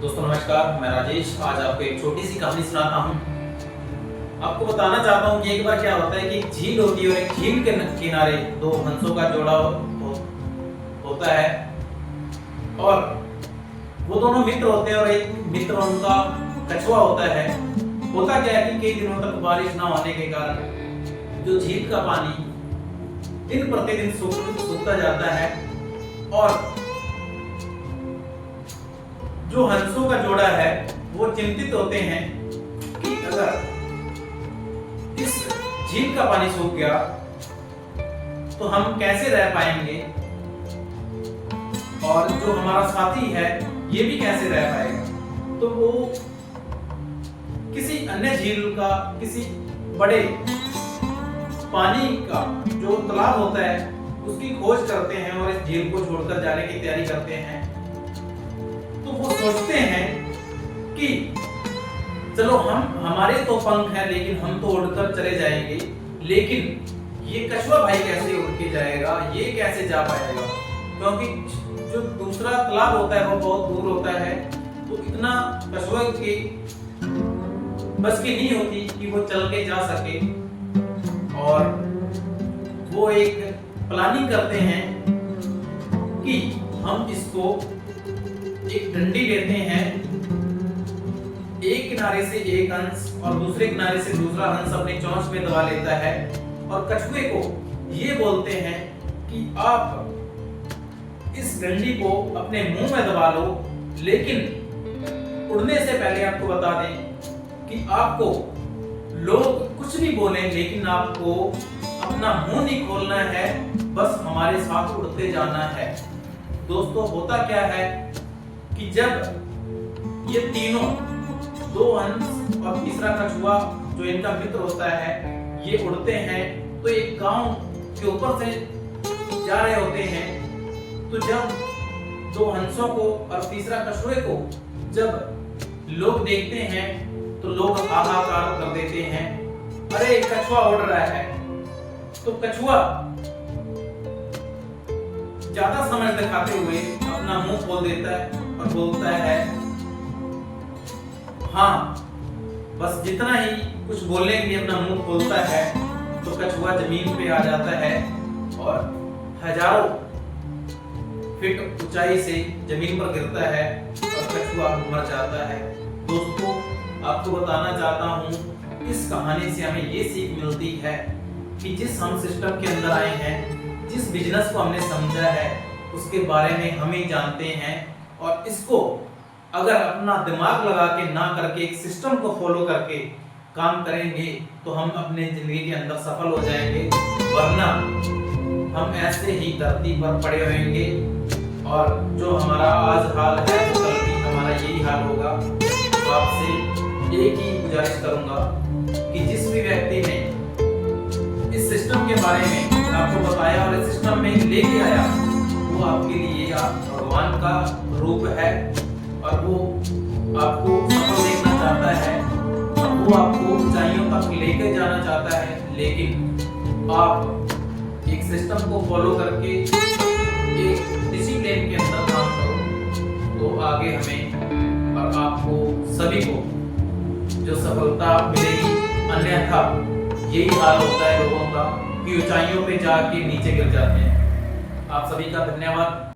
दोस्तों नमस्कार, मैं राजेश आज आपको एक छोटी सी कहानी सुनाता हूँ। आपको बताना चाहता हूँ कि एक बार क्या होता है कि एक झील होती है और एक झील के किनारे दो हंसों का जोड़ा होता है और वो दोनों मित्र होते हैं और एक मित्र उनका कछुआ होता है। होता क्या है कि कई दिनों तक बारिश ना होने के कारण जो झील का पानी दिन प्रतिदिन सूखता जाता है और जो हंसों का जोड़ा है वो चिंतित होते हैं कि अगर इस झील का पानी सूख गया तो हम कैसे रह पाएंगे और जो हमारा साथी है ये भी कैसे रह पाएगा। तो वो किसी अन्य झील का, किसी बड़े पानी का जो तालाब होता है उसकी खोज करते हैं और इस झील को छोड़कर जाने की तैयारी करते हैं। तो वो सोचते हैं कि चलो हमारे तो पंख हैं लेकिन हम तो उड़कर चले जाएंगे, लेकिन ये कछुआ भाई कैसे उड़ के जाएगा, ये कैसे जा पाएगा, क्योंकि जो दूसरा तालाब होता है वो बहुत दूर होता है। तो इतना कछुआ की बस की नहीं होती कि वो चल के जा सके और वो एक प्लानिंग करते हैं कि हम इसको एक डंडी लेते हैं, एक किनारे से एक हंस और दूसरे किनारे से दूसरा हंस अपने चोंच में दबा लेता है और कछुए को ये बोलते हैं कि आप इस डंडी को अपने मुंह में दबा लो, लेकिन उड़ने से पहले आपको बता दें कि आपको लोग कुछ भी बोलें लेकिन आपको अपना मुंह नहीं खोलना है, बस हमारे साथ उड़ते जाना है। दोस्तों होता क्या है कि जब ये तीनों, दो हंस और तीसरा कछुआ जो इनका मित्र होता है, ये उड़ते हैं तो एक गांव के ऊपर से जा रहे होते हैं। तो जब दो हंसों को और तीसरा कछुए को जब लोग देखते हैं तो लोग हाहाकार कर देते हैं, अरे कछुआ उड़ रहा है। तो कछुआ ज्यादा समझ दिखाते हुए अपना मुंह खोल देता है और बोलता है, हाँ बस जितना ही कुछ बोलने के लिए अपना मुंह खोलता है तो कछुआ जमीन पे आ जाता है और हजारों फीट ऊंचाई से जमीन पर गिरता है और कछुआ मर जाता है। दोस्तों आपको बताना चाहता हूँ इस कहानी से हमें ये सीख मिलती है कि जिस हम सिस्टम के अंदर आए हैं, जिस बिजनेस को हमने समझा है उसके बारे में हम ही जानते हैं और इसको अगर अपना दिमाग लगा के ना करके एक सिस्टम को फॉलो करके काम करेंगे तो हम अपने जिंदगी के अंदर सफल हो जाएंगे, वरना हम ऐसे ही धरती पर पड़े रहेंगे और जो हमारा आज हाल है तो कल भी हमारा यही हाल होगा। तो आपसे एक ही गुजारिश करूंगा कि जिस भी व्यक्ति ने इस सिस्टम के बारे में आपको बताया और इस सिस्टम में लेके आया वो आपके लिए आप भगवान का रूप है और वो आपको सफल देखना चाहता है, वो आपको ऊंचाइयों तक लेकर जाना चाहता है। लेकिन आप एक सिस्टम को फॉलो करके एक डिसिप्लिन के अंदर काम करो तो आगे हमें और आपको सभी को जो सफलता मिलेगी। अन्यथा यही हाल होता है लोगों का कि ऊंचाइयों पे जाके नीचे गिर जाते हैं। आप सभी का धन्यवाद।